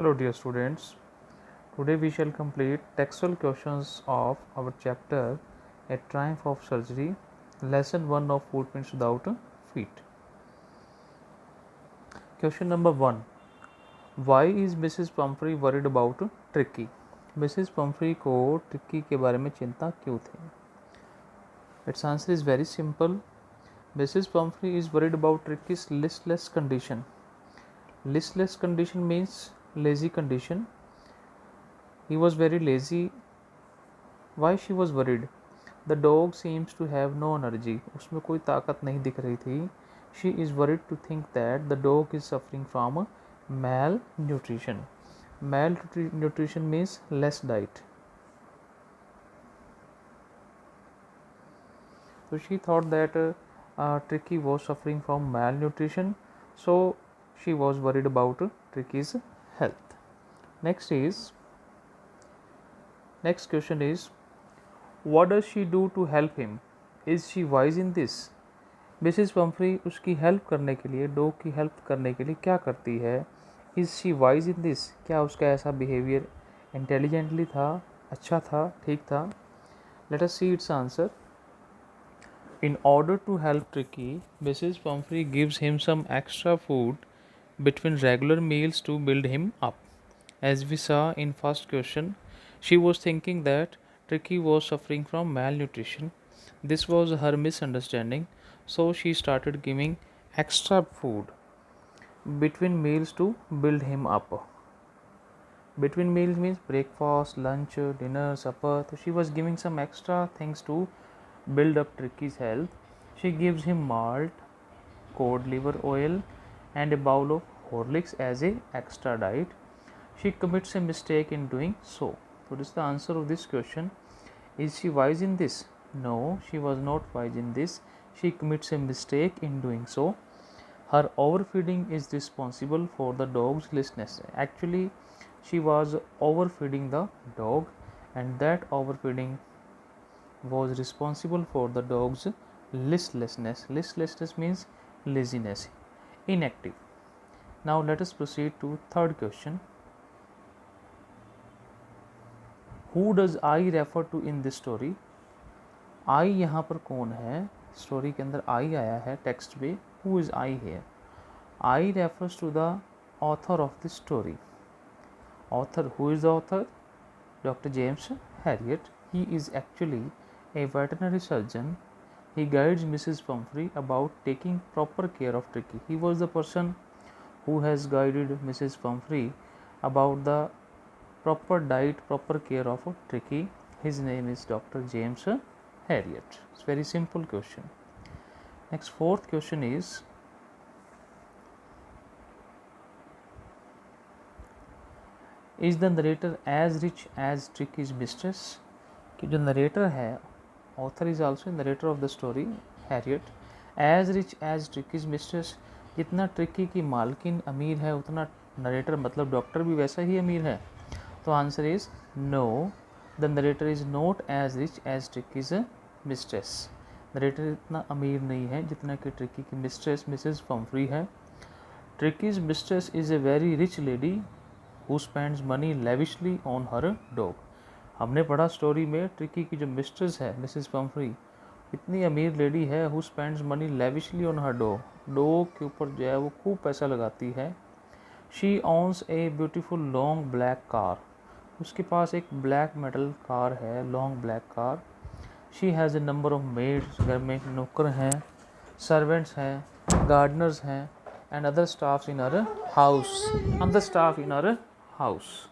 Hello dear students, today we shall complete textual questions of our chapter A Triumph of Surgery, lesson 1 of Footprints Without Feet. Question number 1. Why is Mrs. Pumphrey worried about Tricky? Mrs. Pumphrey को tricky के बारे में चिंता क्यों थी? Its answer is very simple. Mrs. Pumphrey is worried about Tricky's listless condition. Listless condition means lazy condition. He was very lazy. Why she was worried? The dog seems to have no energy. उसमें कोई ताकत नहीं दिख रही थी. She is worried to think that the dog is suffering from malnutrition. Malnutrition means less diet. So she thought that Tricky was suffering from malnutrition. So she was worried about Tricky's health. Next question is, what does she do to help him? Is she wise in this? Mrs Pomfrey उसकी help करने के लिए, dog की help करने के लिए क्या करती है? Is she wise in this? क्या उसका ऐसा बिहेवियर इंटेलिजेंटली था, अच्छा था, ठीक था? Late us see it's answer. In order to help Tricky, Mrs. Pumphrey gives him some extra food between regular meals to build him up. As we saw in first question, she was thinking that Tricky was suffering from malnutrition. This was her misunderstanding, so she started giving extra food between meals to build him up. Between meals means breakfast, lunch, dinner, supper. So she was giving some extra things to build up Tricky's health. She gives him malt, cod liver oil, and a bowl of Horlicks as a extra diet. She commits a mistake in doing so. So this is the answer of this question. Is she wise in this? No, she was not wise in this. She commits a mistake in doing so. Her overfeeding is responsible for the dog's listlessness. Actually, she was overfeeding the dog, and that overfeeding was responsible for the dog's listlessness. Listlessness means laziness, inactive. Now let us proceed to third question. Who does I refer to in this story? I यहाँ पर कौन है? Story के अंदर I आया है text में. Who is I here? I refers to the author of this story. Author, who is the author? Dr. James Herriot. He is actually a veterinary surgeon. He guides Mrs. Pumphrey about taking proper care of Tricky. He was the person who has guided Mrs. Pumphrey about the proper diet, proper care of Tricky. His name is Dr. James Herriot. It's very simple question. Next, fourth question is, is the narrator as rich as Tricky's mistress? कि जो narrator है, author is also narrator of the story Herriot. As rich as Tricki's mistress, जितना Tricki की मालकिन अमीर है उतना narrator मतलब डॉक्टर भी वैसा ही अमीर है. तो answer is no, the narrator is not as rich as Tricki's mistress. Narrator इतना अमीर नहीं है जितना कि ट्रिकी की मिस्ट्रेस मिसेस पम्फ्री है. ट्रिकीज mistress is a very rich lady who spends money lavishly on her dog. हमने पढ़ा स्टोरी में ट्रिकी की जो मिस्ट्रेस है मिसेस पम्फ्री इतनी अमीर लेडी है who spends money lavishly on her dog. Dog के ऊपर जो है वो खूब पैसा लगाती है. She owns a beautiful long black car. उसके पास एक ब्लैक मेटल कार है, long black car. She has a number of maids, घर में नौकर हैं, सर्वेंट्स हैं, गार्डनर्स हैं, and other staffs in her house. Other staff in her house.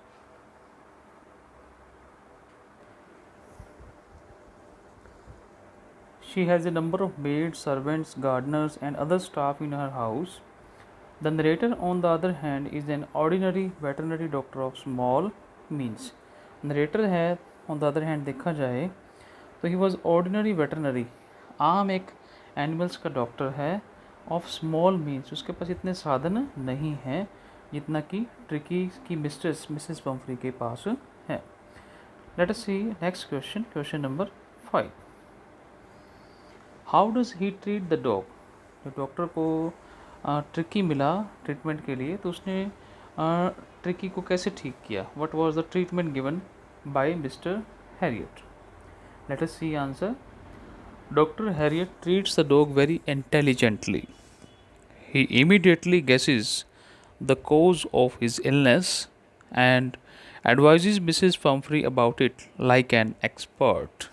She has a number of maids, servants, gardeners, and other staff in her house. The narrator, on the other hand, is an ordinary veterinary doctor of small means. Narrator है on the other hand देखा जाए तो he was ordinary veterinary, आम एक animals का doctor है. Of small means, उसके पास इतने साधन नहीं हैं जितना कि ट्रिकी की मिस्ट्रेस मिसेस पम्फ्री के पास है. Let us see next question. Question number 5. How does he treat the dog? जो डॉक्टर को ट्रिकी मिला ट्रीटमेंट के लिए तो उसने ट्रिकी को कैसे ठीक किया? What was the treatment given by Mr. Harriet? Let us see answer. Dr. Harriet treats the dog very intelligently. He immediately guesses the cause of his illness and advises Mrs. Pumphrey about it like an expert.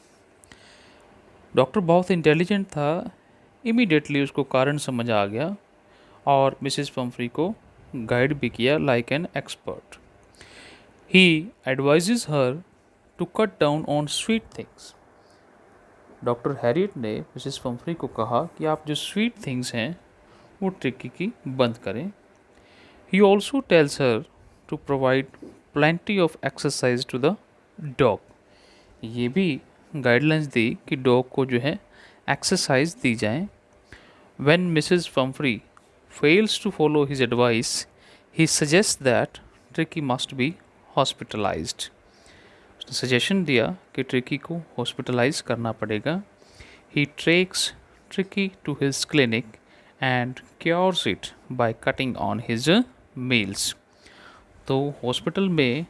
Doctor बहुत intelligent था, immediately उसको कारण समझ आ गया और Mrs Pumphrey को guide भी किया like an expert. He advises her to cut down on sweet things. Doctor Herriot ने मिसेस पम्फ्री को कहा कि आप जो स्वीट थिंग्स हैं वो ट्रिकी की बंद करें. He also tells her to provide plenty of exercise to the dog. ये भी गाइडलाइंस दी कि डॉग को जो है एक्सरसाइज दी जाए. When Mrs Pumphrey fails to follow his advice, he suggest that Tricki must be hospitalised. उसने सजेशन दिया कि ट्रिकी को हॉस्पिटलाइज करना पड़ेगा. He takes Tricki to his clinic and cures it by cutting on his meals. तो hospital में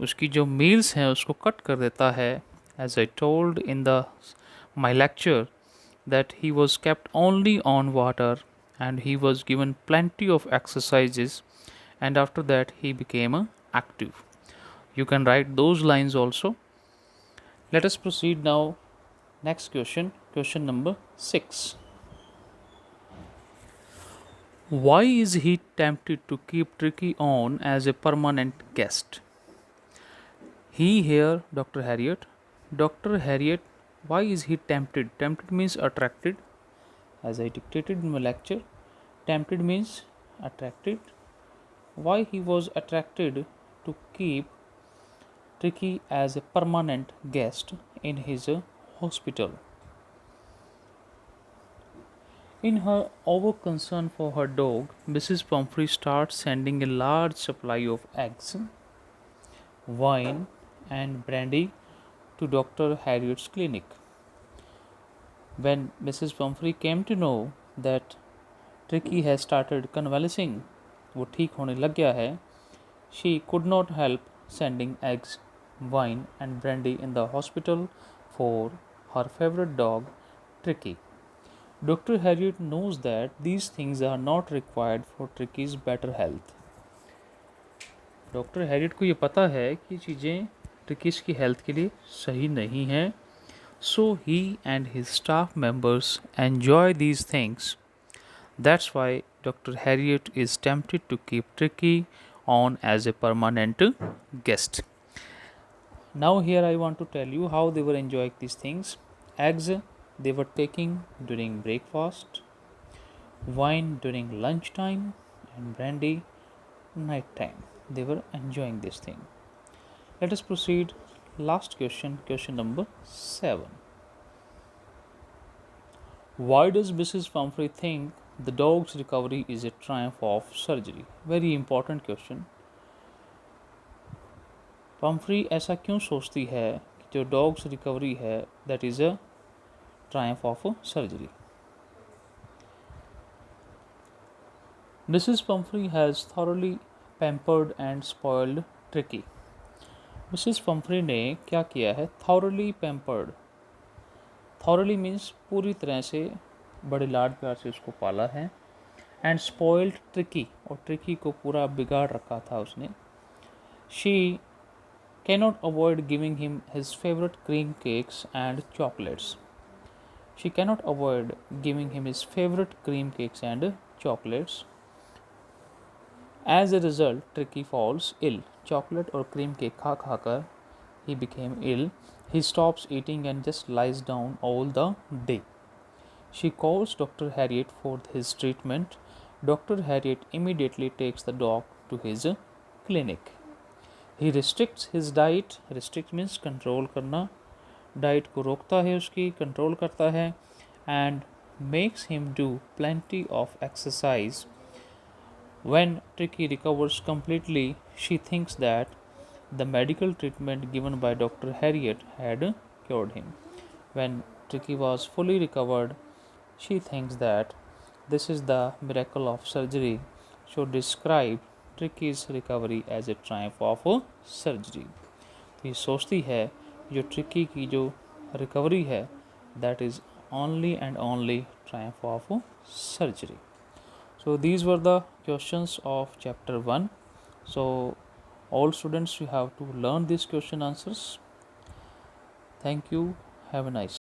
उसकी जो मील्स हैं उसको कट कर देता है. As I told in my lecture that he was kept only on water and he was given plenty of exercises, and after that he became active. You can write those lines also. Let us proceed now. Next question, question number 6. Why is he tempted to keep Tricky on as a permanent guest? He here, Dr. Harriet. Dr. Harriet, why is he tempted? Tempted means attracted. As I dictated in my lecture, tempted means attracted. Why he was attracted to keep Tricky as a permanent guest in his hospital? In her over concern for her dog, Mrs. Pumphrey starts sending a large supply of eggs, wine, and brandy to Dr. Harriet's clinic. When Mrs. Pumphrey came to know that Tricky has started convalescing, वो ठीक होने लग गया है, she could not help sending eggs, wine and brandy in the hospital for her favorite dog, Tricky. Dr. Harriet knows that these things are not required for Tricky's better health. Doctor Harriet को ये पता है कि चीज़ें ट्रिकीज की health के लिए सही नहीं हैं. So he and his staff members enjoy these things. That's why doctor Herriot is tempted to keep Tricki on as a permanent guest. Now here I want to tell you how they were enjoying these things. Eggs they were taking during breakfast, wine during lunchtime, and brandy night time. They were enjoying this thing. Let us proceed. Last question, question number 7. Why does Mrs. Pumphrey think the dog's recovery is a triumph of surgery? Very important question. Pumphrey ऐसा क्यों सोचती है कि जो dogs recovery है that is a triumph of surgery? Mrs. Pumphrey has thoroughly pampered and spoiled Tricky. Mrs. Pumphrey ने क्या किया है? Thoroughly pampered. Thoroughly means पूरी तरह से बड़े लाड प्यार से उसको पाला है. And spoiled Tricky, और Tricky को पूरा बिगाड़ रखा था उसने. She cannot avoid giving him his favorite cream cakes and chocolates. She cannot avoid giving him his favorite cream cakes and chocolates. As a result, Tricky falls ill. Chocolate or cream cake खा खाकर he became ill. He stops eating and just lies down all the day. She calls Dr. Harriet for his treatment. Dr. Harriet immediately takes the dog to his clinic. He restricts his diet. Restrict means control करना. Diet को रोकता है उसकी, control करता है, and makes him do plenty of exercise. When Tricky recovers completely, she thinks that the medical treatment given by Dr. Harriet had cured him. When Tricky was fully recovered, she thinks that this is the miracle of surgery. So describe Tricki's recovery as a triumph of surgery. तो ये सोचती है जो tricky की जो recovery है that is only and only triumph of surgery. So these were the questions of chapter 1. So all students, you have to learn these question answers. Thank you. Have a nice